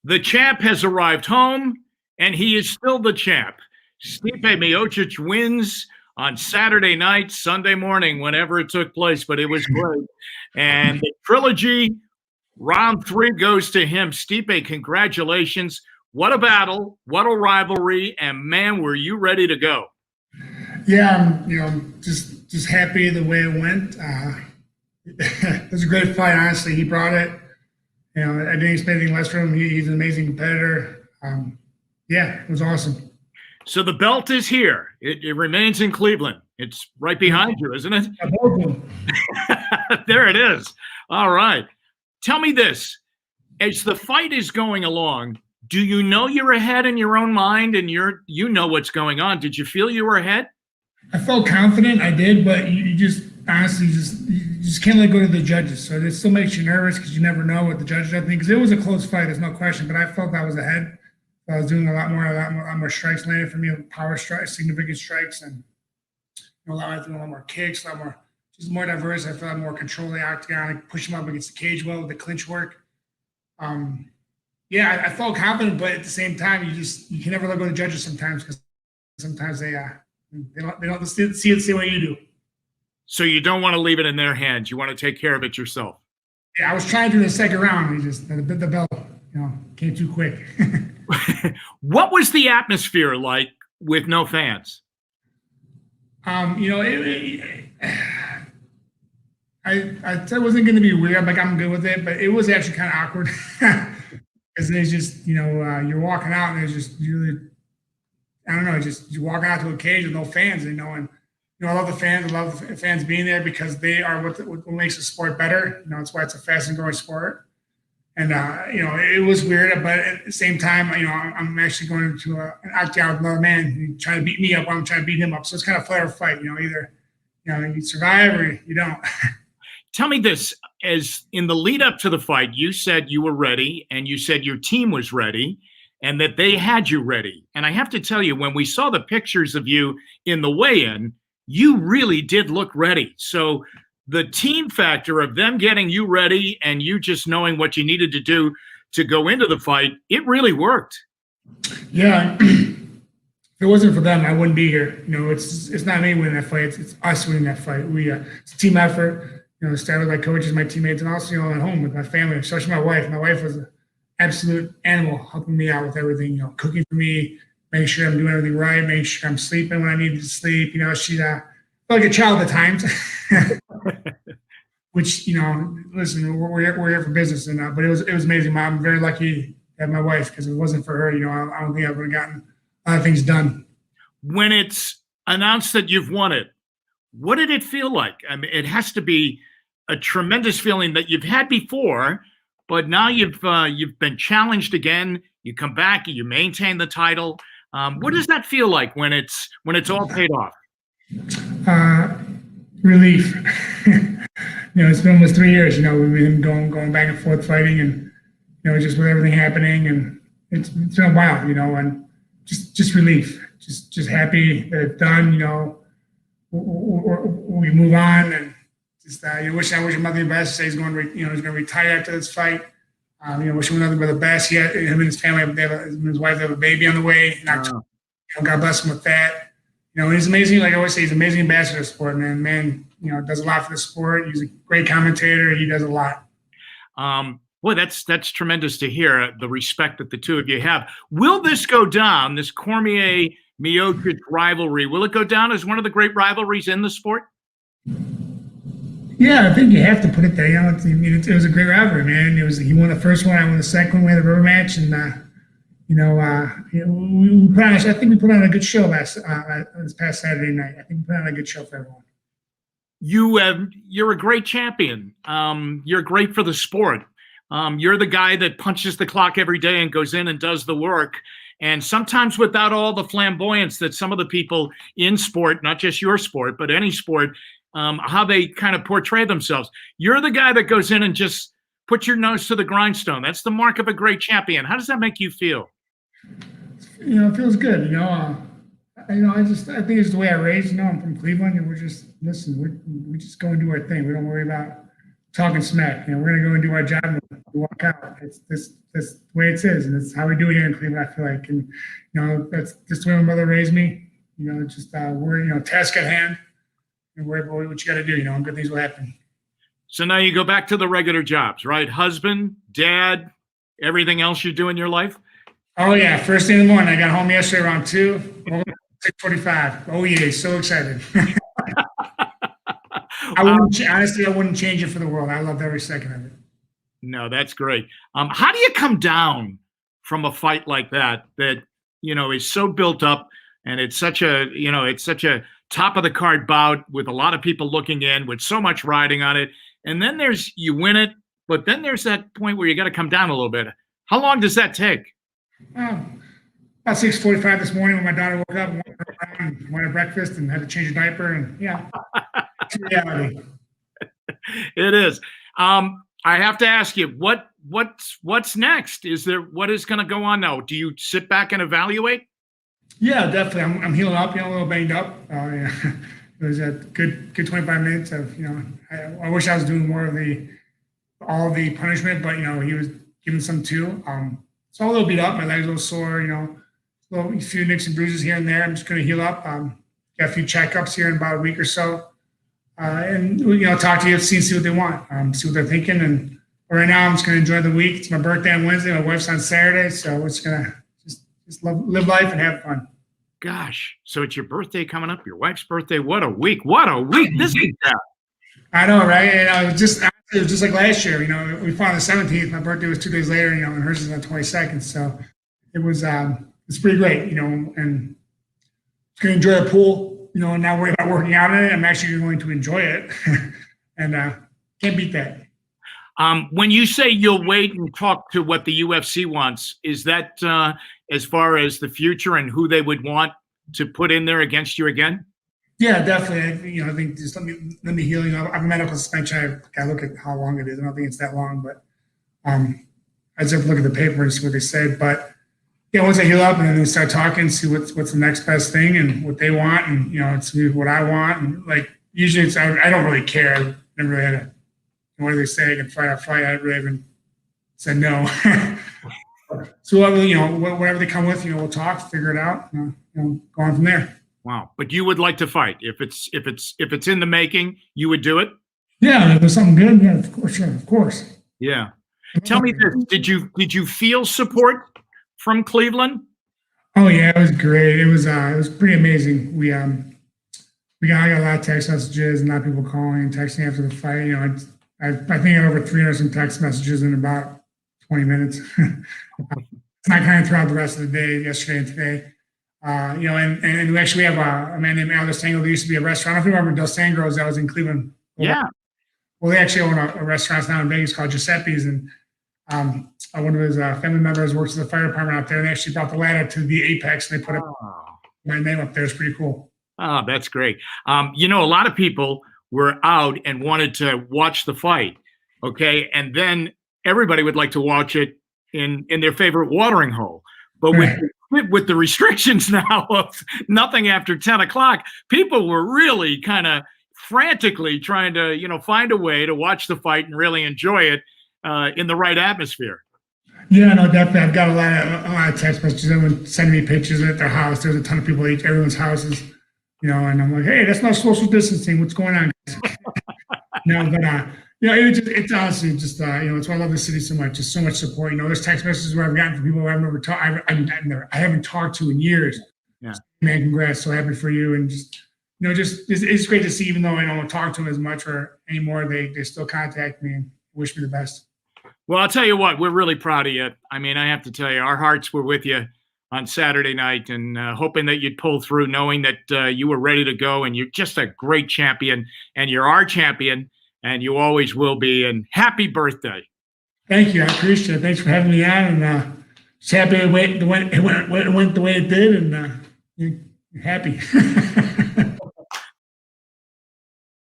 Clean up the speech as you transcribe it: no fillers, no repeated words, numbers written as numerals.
The champ has arrived home, and he is still the champ. Stipe Miocic wins on Saturday night, Sunday morning, whenever it took place, but it was great. And the trilogy, round 3 goes to him. Stipe, congratulations. What a battle, what a rivalry, and man, were you ready to go. Yeah, I'm just happy the way it went. It was a great fight, honestly. He brought it. I didn't expect anything less from him. He's an amazing competitor. Yeah, it was awesome. So the belt is here. It remains in Cleveland. It's right behind you, isn't it? There it is. All right. Tell me this. As the fight is going along, do you know you're ahead in your own mind and you know what's going on? Did you feel you were ahead? I felt confident. I did, but you just honestly you just can't let go to the judges. So it still makes you nervous because you never know what the judges are thinking. Because it was a close fight, there's no question. But I felt I was ahead. I was doing a lot more strikes landed for me, power strikes, significant strikes, and a lot more kicks, a lot more, just more diverse. I felt more control of the octagon, like push him up against the cage well with the clinch work. Yeah, I felt confident, but at the same time, you can never let go of the judges sometimes because sometimes they don't see it the same way you do. So you don't want to leave it in their hands. You want to take care of it yourself. Yeah, I was trying to do the second round. He just the bell, came too quick. What was the atmosphere like with no fans? I said it wasn't going to be weird. I'm good with it, but it was actually kind of awkward because there's just, you're walking out and there's just really, I don't know, just you walk out to a cage with no fans, and I love the fans. I love the fans being there because they are what makes the sport better. That's why it's a fast and growing sport. And, it was weird, but at the same time, I'm actually going to an octagon with another man trying to beat me up while I'm trying to beat him up. So it's kind of fair fight, either, you survive or you don't. Tell me this, as in the lead up to the fight, you said you were ready and you said your team was ready and that they had you ready. And I have to tell you, when we saw the pictures of you in the weigh-in, you really did look ready. So the team factor of them getting you ready and you just knowing what you needed to do to go into the fight, it really worked. Yeah. If it wasn't for them, I wouldn't be here. It's not me winning that fight. It's us winning that fight. It's a team effort. Started with my coaches, my teammates, and also, at home with my family, especially my wife. My wife was an absolute animal, helping me out with everything, cooking for me, making sure I'm doing everything right, making sure I'm sleeping when I needed to sleep. She felt like a child at times. Which, listen, we're here for business, but it was amazing. I'm very lucky to have my wife, because if it wasn't for her, I don't think I would have gotten a lot of things done. When it's announced that you've won it, what did it feel like? I mean, it has to be a tremendous feeling that you've had before, but now you've been challenged again. You come back, you maintain the title. What does that feel like when it's all paid off? Relief. It's been almost 3 years. We've been going back and forth fighting, and just with everything happening, and it's been a while. And just relief. Just happy that it's done. We move on, and just I wish him nothing but best. Say he's going to retire after this fight. Wish him nothing but the best. Him and his family, his wife have a baby on the way. And God bless him with that. He's amazing. Like I always say, he's an amazing ambassador of sport, man. Does a lot for the sport. He's a great commentator. He does a lot. Boy, that's tremendous to hear, the respect that the two of you have. Will this go down, this Cormier-Miocic rivalry, will it go down as one of the great rivalries in the sport? Yeah, I think you have to put it there. It was a great rivalry, man. He won the first one, I won the second one. We had a rubber match, and I think we put on a good show this past Saturday night. I think we put on a good show for everyone. You're a great champion. You're great for the sport. You're the guy that punches the clock every day and goes in and does the work. And sometimes without all the flamboyance that some of the people in sport, not just your sport, but any sport, how they kind of portray themselves. You're the guy that goes in and just put your nose to the grindstone. That's the mark of a great champion. How does that make you feel? It feels good. I think it's the way I raised. I'm from Cleveland, and we're just go and do our thing. We don't worry about talking smack. We're going to go and do our job and walk out. It's this the way it is, and it's how we do it here in Cleveland, I feel like. And, that's just the way my mother raised me. Just we're, task at hand and worry about what you got to do, and good things will happen. So now you go back to the regular jobs, right? Husband, dad, everything else you do in your life? Oh, yeah. First thing in the morning. I got home yesterday around 6:45. Oh, yeah. So excited. Honestly, I wouldn't change it for the world. I loved every second of it. No, that's great. How do you come down from a fight like that is so built up, and it's such a top of the card bout with a lot of people looking in, with so much riding on it, and then you win it, but then there's that point where you got to come down a little bit. How long does that take? About 6:45 this morning when my daughter woke up and went to breakfast and had to change a diaper, and yeah, it's reality. It is. I have to ask you, what's next? What is going to go on now? Do you sit back and evaluate? Yeah, definitely. I'm healing up, a little banged up. Yeah. It was a good 25 minutes of, I wish I was doing more of all the punishment, but he was giving some too. So a little beat up, my legs a little sore, a few nicks and bruises here and there. I'm just going to heal up. Got a few checkups here in about a week or so. And talk to UFC and see what they want, see what they're thinking. And right now, I'm just going to enjoy the week. It's my birthday on Wednesday. My wife's on Saturday, so we're just going to just live life and have fun. Gosh, so it's your birthday coming up, your wife's birthday. What a week! What a week this is. I know, right? And it was just like last year. We fought on the 17th. My birthday was 2 days later. And hers is on the 22nd. So it was it's pretty great. And just going to enjoy the pool. And not worry about working out in it. I'm actually going to enjoy it, and can't beat that. When you say you'll wait and talk to what the UFC wants, is that as far as the future and who they would want to put in there against you again? Yeah, definitely. I think just let me heal. I have a medical suspension. I got to look at how long it is. I don't think it's that long, but I just have to look at the paper and see what they said. But yeah, once I heal up and then we start talking, see what's the next best thing and what they want, and see what I want. And usually I don't really care. I never really had what do they say? I can fight or fight. I really haven't said no. So whatever they come with, we'll talk, figure it out, go on from there. Wow, but you would like to fight if it's in the making, you would do it? Yeah, if there's something good, yeah, of course, sure, of course. Yeah. Tell me this: did you feel support from Cleveland? Oh yeah, it was great. It was pretty amazing. I got a lot of text messages and a lot of people calling and texting after the fight. I think I had over 300 some text messages in about 20 minutes. And I kind of throughout the rest of the day, yesterday and today. And we actually have a man named Al Sangro. There used to be a restaurant. I don't know if you remember Del Sangro's that was in Cleveland. Yeah. Well, they actually own a restaurant now in Vegas called Giuseppe's, and one of his family members works at the fire department out there, and they actually brought the ladder to the apex, and they put my name up there. It's pretty cool. Oh, that's great. A lot of people were out and wanted to watch the fight, okay? And then everybody would like to watch it in their favorite watering hole. But with the restrictions now of nothing after 10 o'clock, people were really kind of frantically trying to, find a way to watch the fight and really enjoy it in the right atmosphere. Yeah, no, definitely. I've got a lot of text messages. Everyone sending me pictures at their house. There's a ton of people at everyone's houses, and I'm like, hey, that's not social distancing. What's going on? It's honestly just, it's why I love the city so much. Just so much support. There's text messages where I've gotten from people who I've never talked. I haven't talked to in years. Yeah. Man, congrats! So happy for you, and it's great to see. Even though I don't talk to them as much or anymore, they still contact me and wish me the best. Well, I'll tell you what, we're really proud of you. I mean, I have to tell you, our hearts were with you on Saturday night, and hoping that you'd pull through, knowing that you were ready to go, and you're just a great champion, and you're our champion, and you always will be. And happy birthday! Thank you, I appreciate it. Thanks for having me on, and just happy it went the way it did, and you're happy.